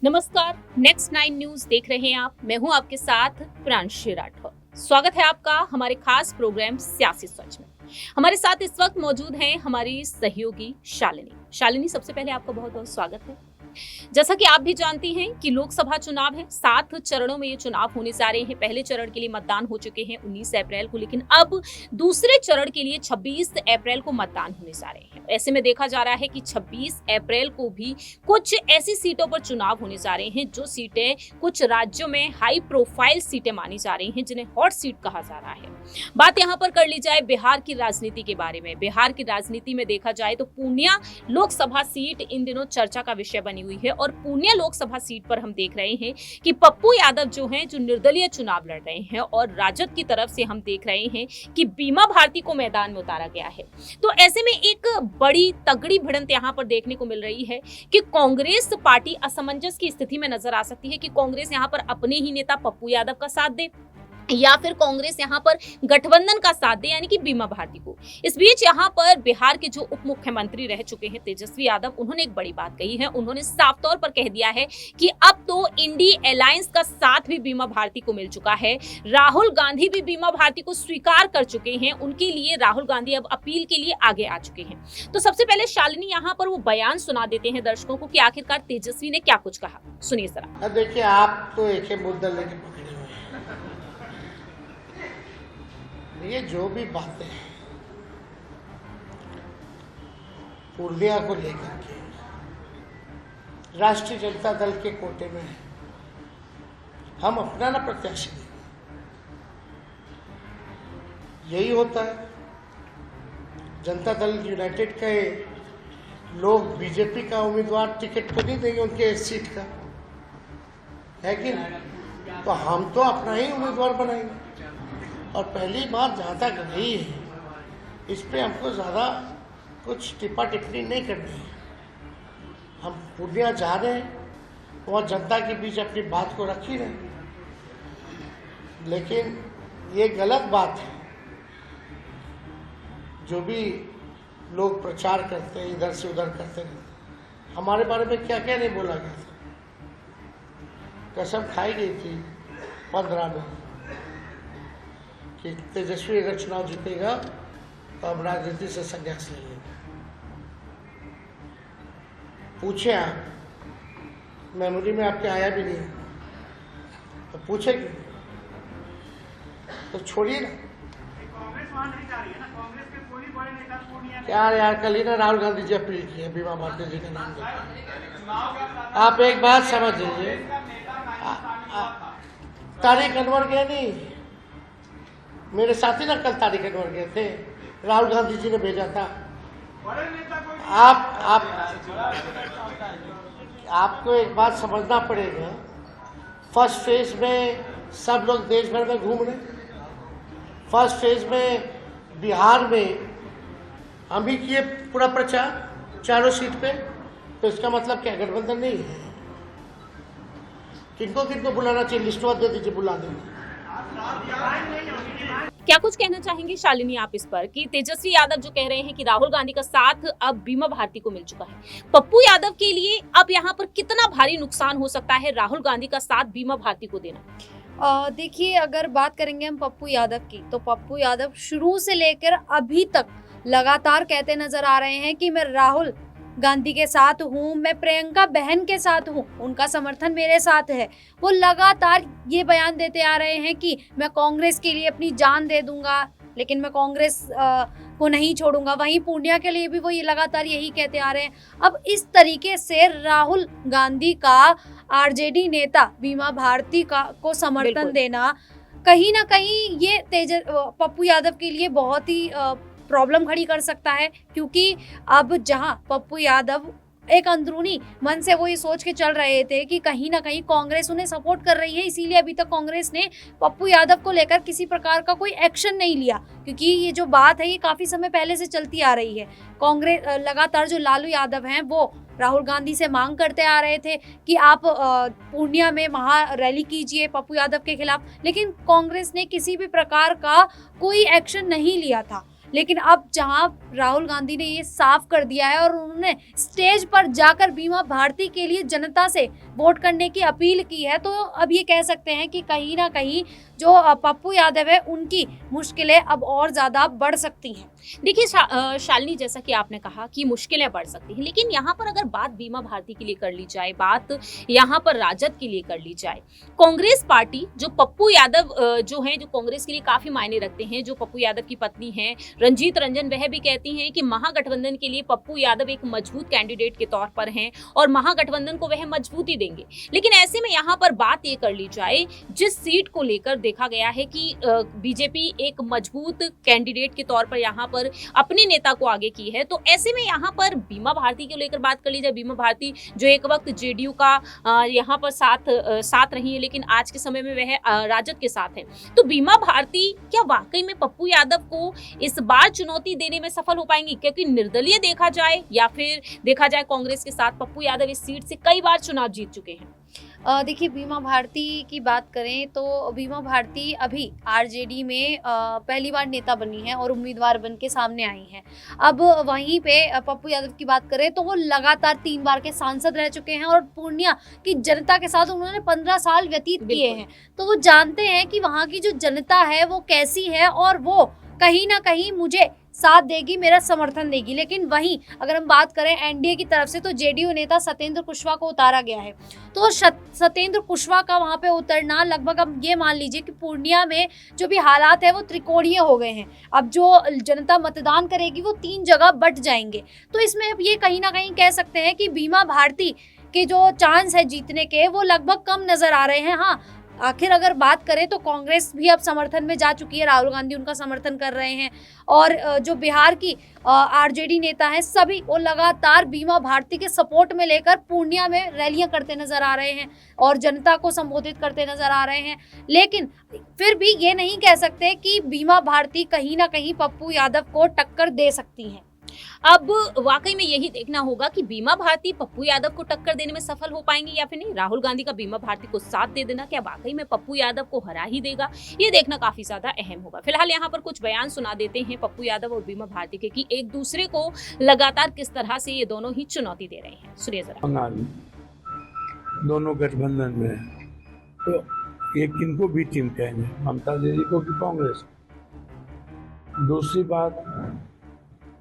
नमस्कार, next 9 news देख रहे हैं आप। मैं हूं आपके साथ प्रांशी राठौर। स्वागत है आपका हमारे खास प्रोग्राम सियासी सच में। हमारे साथ इस वक्त मौजूद हैं हमारी सहयोगी शालिनी, सबसे पहले आपका बहुत बहुत स्वागत है। जैसा कि आप भी जानती हैं कि लोकसभा चुनाव है, 7 चरणों में ये चुनाव होने जा रहे हैं। पहले चरण के लिए मतदान हो चुके हैं 19 अप्रैल को, लेकिन अब दूसरे चरण के लिए 26 अप्रैल को मतदान होने जा रहे हैं। ऐसे में देखा जा रहा है कि 26 अप्रैल को भी कुछ ऐसी सीटों पर चुनाव होने जा रहे हैं जो सीटें कुछ राज्यों में हाई प्रोफाइल सीटें मानी जा रही हैं, जिन्हें हॉट सीट कहा जा रहा है। बात यहाँ पर कर ली जाए बिहार की राजनीति के बारे में। बिहार की राजनीति में देखा जाए तो पूर्णिया लोकसभा सीट इन दिनों चर्चा का विषय बनी हुई है और पूर्णिया लोकसभा सीट पर हम देख रहे हैं कि पप्पू यादव जो हैं, जो निर्दलीय चुनाव लड़ रहे हैं, और राजद की तरफ से हम देख रहे हैं कि बीमा भारती को मैदान में उतारा गया है। तो ऐसे में एक बड़ी तगड़ी भिड़ंत यहाँ पर देखने को मिल रही है कि कांग्रेस पार्टी असमंजस की स्थिति में नजर आ सकती है कि कांग्रेस यहाँ पर अपने ही नेता पप्पू यादव का साथ दे या फिर कांग्रेस यहाँ पर गठबंधन का साथ दे, यानी कि बीमा भारती को। इस बीच यहाँ पर बिहार के जो उप मुख्यमंत्री रह चुके हैं तेजस्वी यादव, उन्होंने एक बड़ी बात कही है। उन्होंने साफ तौर पर कह दिया है कि अब तो इंडी अलायंस का साथ भी बीमा भारती को मिल चुका है। राहुल गांधी भी बीमा भारती को स्वीकार कर चुके हैं। उनके लिए राहुल गांधी अब अपील के लिए आगे आ चुके हैं। तो सबसे पहले शालिनी यहाँ पर वो बयान सुना देते हैं दर्शकों को कि आखिरकार तेजस्वी ने क्या कुछ कहा। सुनिए जरा। देखिए, आप तो एक ही मुद्दा लेके पकड़े हुए हैं। ये जो भी बातें हैं पूर्णिया को लेकर के राष्ट्रीय जनता दल के कोटे में हम अपना ना प्रत्याशी देंगे, यही होता है। जनता दल यूनाइटेड के लोग बीजेपी का उम्मीदवार टिकट तो नहीं देंगे उनके इस सीट का, है कि नहीं? तो हम तो अपना ही उम्मीदवार बनाएंगे। और पहली बात जहाँ तक रही है, इस पे हमको ज़्यादा कुछ टिप्पा टिप्पणी नहीं करनी है। हम पूर्णिया जा रहे हैं, वहाँ जनता के बीच अपनी बात को रख ही रहे हैं, लेकिन ये गलत बात है जो भी लोग प्रचार करते हैं, इधर से उधर करते रहते। हमारे बारे में क्या क्या नहीं बोला गया था। कसम खाई गई थी 15 में कि तेजस्वी अगर चुनाव जीतेगा तो हम राजनीति से संन्यास ले लेंगे। पूछे आप, मेमोरी में आपके आया भी नहीं है तो पूछे क्यों? तो छोड़िए ना। क्या यार, कल ही ना राहुल गांधी जी अपील की है बीमा भारती जी के नाम पर। आप एक बात समझ लीजिए, तारीख अनवर गए नहीं, मेरे साथी ना कल तारीख अनवर गए थे, राहुल गांधी जी ने भेजा था। आपको एक बात समझना पड़ेगा। फर्स्ट फेज में सब लोग देश भर में घूम रहे, फर्स्ट फेज में बिहार में हम भी किए पूरा प्रचार चारों सीट पे। तो इसका मतलब क्या गठबंधन नहीं है? किनको किनको बुलाना चाहिए, लिस्टवा दे दीजिए, बुला देंगे। क्या कुछ कहना चाहेंगे शालिनी आप इस पर कि तेजस्वी यादव जो कह रहे हैं कि राहुल गांधी का साथ अब बीमा भारती को मिल चुका है, पप्पू यादव के लिए अब यहाँ पर कितना भारी नुकसान हो सकता है राहुल गांधी का साथ बीमा भारती को देना? देखिए, अगर बात करेंगे हम पप्पू यादव की, तो पप्पू यादव शुरू से लेकर अभी तक लगातार कहते नजर आ रहे हैं कि मैं राहुल गांधी के साथ हूँ, मैं प्रियंका बहन के साथ हूँ, उनका समर्थन मेरे साथ है। वो लगातार ये बयान देते आ रहे हैं कि मैं कांग्रेस के लिए अपनी जान दे दूंगा, लेकिन मैं कांग्रेस को नहीं छोड़ूंगा। वहीं पूर्णिया के लिए भी वो ये लगातार यही कहते आ रहे हैं। अब इस तरीके से राहुल गांधी का आरजेडी नेता बीमा भारती को समर्थन देना कहीं ना कहीं ये पप्पू यादव के लिए बहुत ही प्रॉब्लम खड़ी कर सकता है, क्योंकि अब जहां पप्पू यादव एक अंदरूनी मन से वो ये सोच के चल रहे थे कि कहीं ना कहीं कांग्रेस उन्हें सपोर्ट कर रही है, इसीलिए अभी तक कांग्रेस ने पप्पू यादव को लेकर किसी प्रकार का कोई एक्शन नहीं लिया, क्योंकि ये जो बात है ये काफी समय पहले से चलती आ रही है। कांग्रेस लगातार जो लालू यादव हैं वो राहुल गांधी से मांग करते आ रहे थे कि आप पूर्णिया में महा रैली कीजिए पप्पू यादव के खिलाफ, लेकिन कांग्रेस ने किसी भी प्रकार का कोई एक्शन नहीं लिया था। लेकिन अब जहां राहुल गांधी ने ये साफ कर दिया है और उन्होंने स्टेज पर जाकर बीमा भारती के लिए जनता से वोट करने की अपील की है, तो अब ये कह सकते हैं कि कहीं ना कहीं जो पप्पू यादव है उनकी मुश्किलें अब और ज़्यादा बढ़ सकती हैं। देखिए शालिनी, जैसा कि आपने कहा कि मुश्किलें बढ़ सकती हैं, लेकिन यहाँ पर अगर बात बीमा भारती के लिए कर ली जाए, बात यहाँ पर राजद के लिए कर ली जाए, कांग्रेस पार्टी जो पप्पू यादव जो हैं, जो कांग्रेस के लिए काफी मायने रखते हैं, जो पप्पू यादव की पत्नी हैं रंजीत रंजन, वह भी कहती हैं कि महागठबंधन के लिए पप्पू यादव एक मजबूत कैंडिडेट के तौर पर हैं और महागठबंधन को वह मजबूती देंगे। लेकिन ऐसे में यहाँ पर बात ये कर ली जाए, जिस सीट को लेकर देखा गया है कि बीजेपी एक मजबूत कैंडिडेट के तौर पर यहाँ पर अपने नेता को आगे की है, तो ऐसे में यहाँ पर बीमा भारती को लेकर बात कर ली जाए, बीमा भारती जो एक वक्त जेडीयू का यहाँ पर साथ रही है, लेकिन आज के समय में वह राजद के साथ है, तो बीमा भारती क्या वाकई में पप्पू यादव को इस बार चुनौती देने में सफल हो पाएंगी? क्योंकि निर्दलीय देखा जाए या फिर देखा जाए कांग्रेस के साथ, पप्पू यादव इस सीट से कई बार चुनाव जीत चुके हैं। देखिए, बीमा भारती की बात करें तो बीमा भारती अभी आरजेडी में पहली बार नेता बनी है और उम्मीदवार बन के सामने आई हैं। अब वहीं पे पप्पू यादव की बात करें तो वो लगातार 3 बार के सांसद रह चुके हैं और पूर्णिया की जनता के साथ उन्होंने 15 साल व्यतीत किए हैं, तो वो जानते हैं कि वहाँ की जो जनता है वो कैसी है और वो कहीं ना कहीं मुझे साथ देगी, मेरा समर्थन देगी। लेकिन वहीं अगर हम बात करें एनडीए की तरफ से, तो जेडीयू नेता सत्येंद्र कुशवाहा को उतारा गया है, तो सत्येंद्र कुशवाहा का वहां पे उतरना लगभग, अब ये मान लीजिए कि पूर्णिया में जो भी हालात है वो त्रिकोणीय हो गए हैं। अब जो जनता मतदान करेगी वो 3 जगह बट जाएंगे, तो इसमें अब ये कहीं ना कहीं कह सकते हैं कि बीमा भारती के जो चांस है जीतने के वो लगभग कम नजर आ रहे हैं। हाँ, आखिर अगर बात करें तो कांग्रेस भी अब समर्थन में जा चुकी है, राहुल गांधी उनका समर्थन कर रहे हैं और जो बिहार की आरजेडी नेता हैं सभी वो लगातार बीमा भारती के सपोर्ट में लेकर पूर्णिया में रैलियां करते नजर आ रहे हैं और जनता को संबोधित करते नजर आ रहे हैं। लेकिन फिर भी ये नहीं कह सकते कि बीमा भारती कहीं ना कहीं पप्पू यादव को टक्कर दे सकती हैं। अब वाकई में यही देखना होगा कि बीमा भारती पप्पू यादव को टक्कर देने में सफल हो पाएंगे या फिर नहीं। राहुल गांधी का बीमा भारती को साथ दे देना क्या वाकई में पप्पू यादव को हरा ही देगा, ये देखना काफी ज्यादा अहम होगा। फिलहाल यहाँ पर कुछ बयान सुना देते हैं पप्पू यादव और बीमा भारती के कि एक दूसरे को लगातार किस तरह से ये दोनों ही चुनौती दे रहे हैं। सुनिए जरा। दोनों गठबंधन में, तो ये किनको भी टीम कहेंगे, ममता दीदी को कि कांग्रेस। दूसरी बात,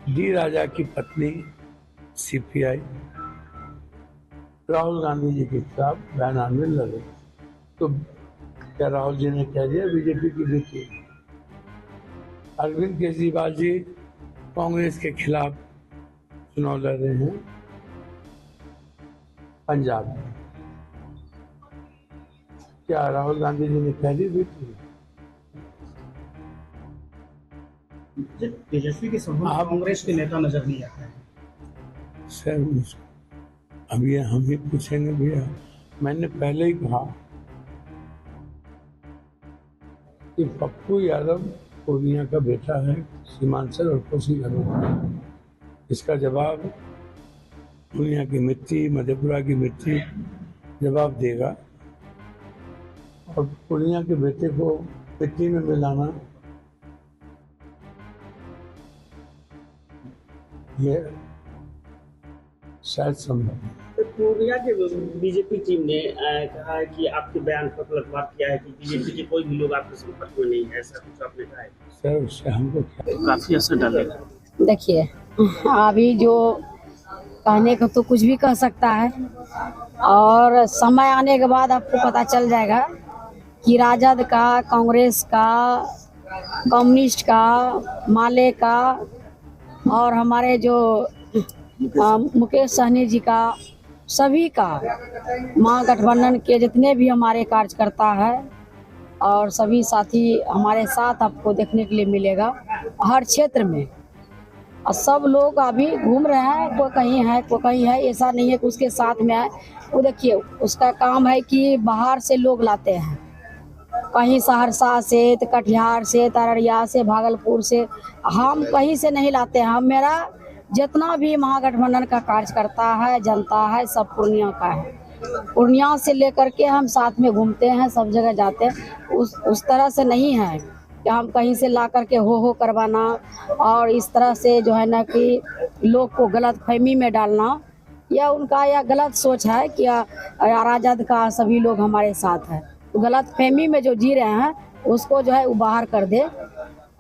डी राजा की पत्नी सीपीआई राहुल गांधी जी के खिलाफ बयान में लड़े, तो क्या राहुल जी ने कह दिया बीजेपी की जीती? अरविंद केजरीवाल जी कांग्रेस के खिलाफ चुनाव लड़ रहे हैं पंजाब में, क्या राहुल गांधी जी ने कह दी जीती? तेजस्वी के संबंध कांग्रेस के नेता नजर नहीं आता है सर। अभी हम ही पूछेंगे भैया, मैंने पहले ही कहा कि पप्पू यादव पूर्णिया का बेटा है, सीमांचल और कोसी का। इसका जवाब पूर्णिया की मिट्टी, मधेपुरा की मिट्टी जवाब देगा, और पूर्णिया के बेटे को मिट्टी में मिलाना ये शायद संभव। तो पूर्णिया के बीजेपी टीम ने कहा है कि आपके बयान पर पलटवार किया है कि बीजेपी के कोई भी लोग आपके संपर्क में नहीं है, ऐसा कुछ आपने कहा है? सर उससे हमको काफी असर डालेगा। देखिए, अभी जो कहने को तो कुछ भी कह सकता है, और समय आने के बाद आपको पता चल जाएगा कि राजद का, कांग्रेस का, कम्युनिस्ट का, माले का और हमारे जो मुकेश सहनी जी का, सभी का, महागठबंधन के जितने भी हमारे कार्यकर्ता है और सभी साथी हमारे साथ आपको देखने के लिए मिलेगा हर क्षेत्र में। और सब लोग अभी घूम रहे हैं, कोई कहीं है कोई कहीं है, ऐसा नहीं है कि उसके साथ में है। वो देखिए, उसका काम है कि बाहर से लोग लाते हैं, कहीं सहरसा से, तो कटिहार से, तररिया से, भागलपुर से, हम कहीं से नहीं लाते हैं। हम, मेरा जितना भी महागठबंधन का कार्यकर्ता है, जनता है, सब पूर्णिया का है। पूर्णिया से लेकर के हम साथ में घूमते हैं, सब जगह जाते हैं, उस तरह से नहीं है। कि हम कहीं से ला करके हो करवाना और इस तरह से जो है ना कि लोग को गलत फहमी में डालना, या उनका यह गलत सोच है कि राजद का सभी लोग हमारे साथ है। तो गलत फहमी में जो जी रहे हैं उसको जो है वो बाहर कर दे।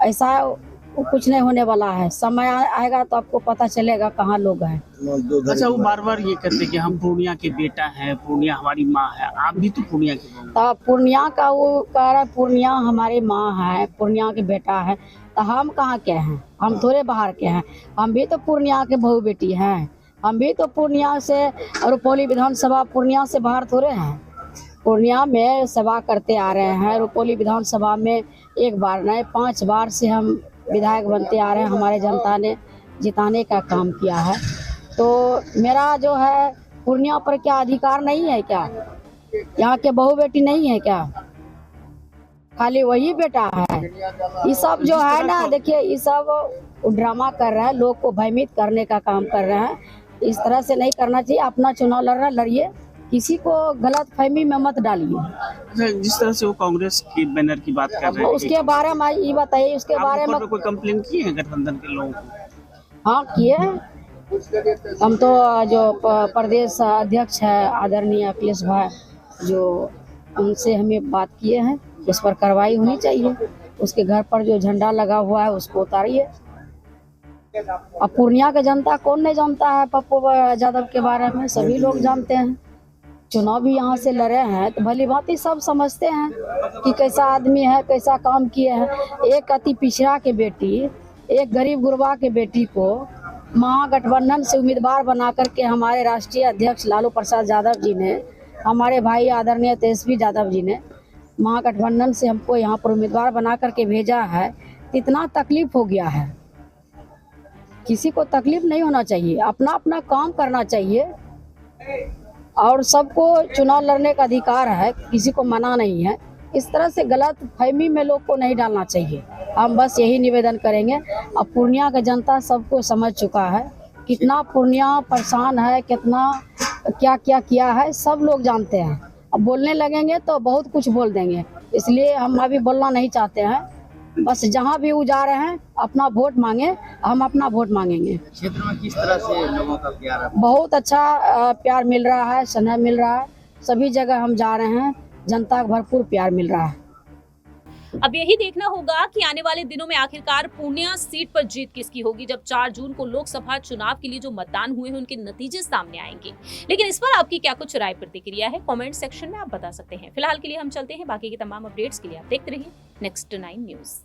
ऐसा कुछ नहीं होने वाला है, समय आएगा तो आपको पता चलेगा कहाँ लोग हैं। अच्छा, वो बार बार ये कहते कि हम पूर्णिया के बेटा हैं, पूर्णिया हमारी माँ है। आप भी तो पूर्णिया के बहू हैं। तो पूर्णिया का वो कह रहा है पूर्णिया हमारी माँ है, पूर्णिया के बेटा है। तो हम कहाँ के हैं? हम थोड़े बाहर के हैं, हम भी तो पूर्णिया के बहू बेटी हैं। हम भी तो पूर्णिया से, रुपौली विधानसभा पूर्णिया से बाहर थोड़े हैं। पूर्णिया में सेवा करते आ रहे हैं। रुपौली विधानसभा में एक बार नहीं 5 बार से हम विधायक बनते आ रहे हैं। हमारे जनता ने जिताने का काम किया है। तो मेरा जो है पूर्णिया पर क्या अधिकार नहीं है क्या? यहाँ के बहू बेटी नहीं है क्या? खाली वही बेटा है। ये सब जो है ना, देखिए ये सब ड्रामा कर रहे हैं, लोग को भयभीत करने का काम कर रहे हैं। इस तरह से नहीं करना चाहिए। अपना चुनाव लड़ रहे लड़िए, किसी को गलत फहमी में मत डालिए। अच्छा, जिस तरह से वो कांग्रेस के बैनर की बात कर रहे हैं, उसके बारे में ये बताइए, उसके बारे में कोई कंप्लेन किए हैं गठबंधन के लोगों को? हाँ किए। हम तो जो प्रदेश अध्यक्ष है आदरणीय अखिलेश भाई, जो उनसे हमें बात किए हैं, उस पर कार्रवाई होनी चाहिए। उसके घर पर जो झंडा लगा हुआ है उसको उतारिए। अब पूर्णिया के जनता कौन नहीं जानता है पप्पू यादव के बारे में? सभी लोग जानते हैं। चुनाव भी यहाँ से लड़े हैं तो भली बात ही सब समझते हैं कि कैसा आदमी है, कैसा काम किए हैं। एक अति पिछड़ा के बेटी, एक गरीब गुरबा के बेटी को महागठबंधन से उम्मीदवार बना करके हमारे राष्ट्रीय अध्यक्ष लालू प्रसाद यादव जी ने, हमारे भाई आदरणीय तेजस्वी यादव जी ने महागठबंधन से हमको यहाँ पर उम्मीदवार बना करके भेजा है। इतना तकलीफ हो गया है। किसी को तकलीफ नहीं होना चाहिए, अपना अपना काम करना चाहिए और सबको चुनाव लड़ने का अधिकार है, किसी को मना नहीं है। इस तरह से गलत फहमी में लोग को नहीं डालना चाहिए। हम बस यही निवेदन करेंगे। अब पूर्णिया का जनता सबको समझ चुका है, कितना पूर्णिया परेशान है, कितना क्या क्या किया है, सब लोग जानते हैं। अब बोलने लगेंगे तो बहुत कुछ बोल देंगे, इसलिए हम अभी बोलना नहीं चाहते हैं। बस जहाँ भी वो जा रहे हैं अपना वोट मांगे, हम अपना वोट मांगेंगे। क्षेत्र में किस तरह से लोगों का प्यार है? बहुत अच्छा प्यार मिल रहा है, स्नेह मिल रहा है। सभी जगह हम जा रहे हैं, जनता का भरपूर प्यार मिल रहा है। अब यही देखना होगा कि आने वाले दिनों में आखिरकार पूर्णिया सीट पर जीत किसकी होगी, जब 4 जून को लोकसभा चुनाव के लिए जो मतदान हुए हैं उनके नतीजे सामने आएंगे। लेकिन इस पर आपकी क्या कुछ राय प्रतिक्रिया है, कमेंट सेक्शन में आप बता सकते हैं। फिलहाल के लिए हम चलते हैं, बाकी की तमाम अपडेट्स के लिए आप देखते रहिए नेक्स्ट 9 न्यूज।